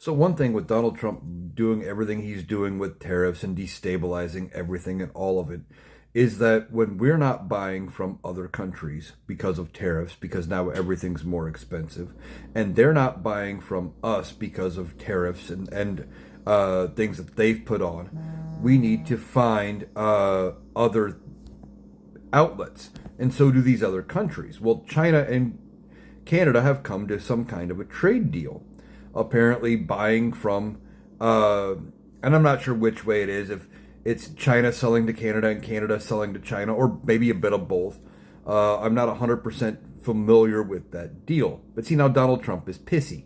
So one thing with Donald Trump doing everything he's doing with tariffs and destabilizing everything and all of it is that when we're not buying from other countries because of tariffs, because now everything's more expensive, and they're not buying from us because of tariffs and things that they've put on, we need to find other outlets. And so do these other countries. Well, China and Canada have come to some kind of a trade deal, apparently buying from, and I'm not sure which way it is, if it's China selling to Canada and Canada selling to China, or maybe a bit of both. I'm not 100% familiar with that deal. But see, now Donald Trump is pissy.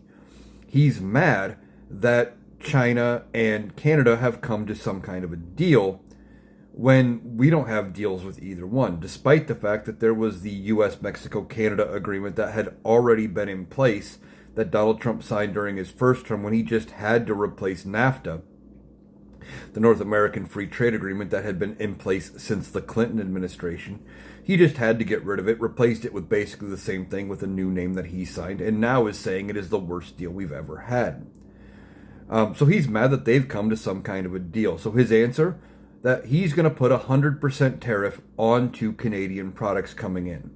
He's mad that China and Canada have come to some kind of a deal when we don't have deals with either one, despite the fact that there was the US Mexico Canada agreement that had already been in place that Donald Trump signed during his first term when he just had to replace NAFTA, the North American Free Trade Agreement that had been in place since the Clinton administration. He just had to get rid of it, replaced it with basically the same thing with a new name that he signed, and now is saying it is the worst deal we've ever had. So he's mad that they've come to some kind of a deal. So his answer, that he's going to put a 100% tariff onto Canadian products coming in.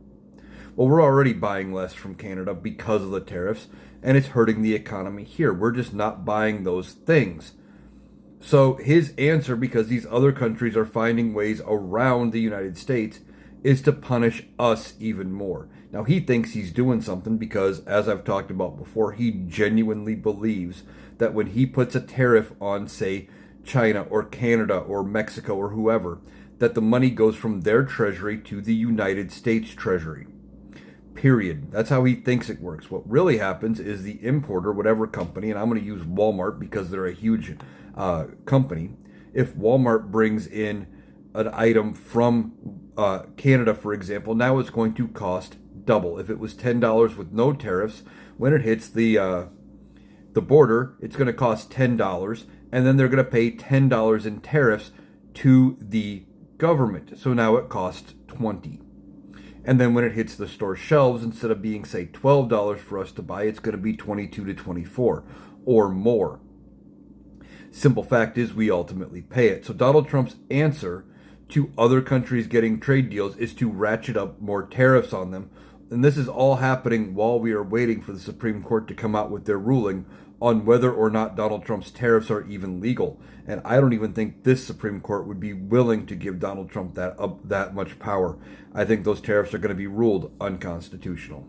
Well, we're already buying less from Canada because of the tariffs, and it's hurting the economy here. We're just not buying those things. So his answer, because these other countries are finding ways around the United States, is to punish us even more. Now, he thinks he's doing something because, as I've talked about before, he genuinely believes that when he puts a tariff on, say, China or Canada or Mexico or whoever, that the money goes from their treasury to the United States treasury. Period. That's how he thinks it works. What really happens is the importer, whatever company, and I'm going to use Walmart because they're a huge company. If Walmart brings in an item from Canada, for example, now it's going to cost double. If it was $10 with no tariffs, when it hits the border, it's going to cost $10, and then they're going to pay $10 in tariffs to the government. So now it costs $20. And then when it hits the store shelves, instead of being, say, $12 for us to buy, it's going to be $22 to $24 or more. Simple fact is we ultimately pay it. So Donald Trump's answer to other countries getting trade deals is to ratchet up more tariffs on them. And this is all happening while we are waiting for the Supreme Court to come out with their ruling on whether or not Donald Trump's tariffs are even legal. And I don't even think this Supreme Court would be willing to give Donald Trump that much power. I think those tariffs are going to be ruled unconstitutional.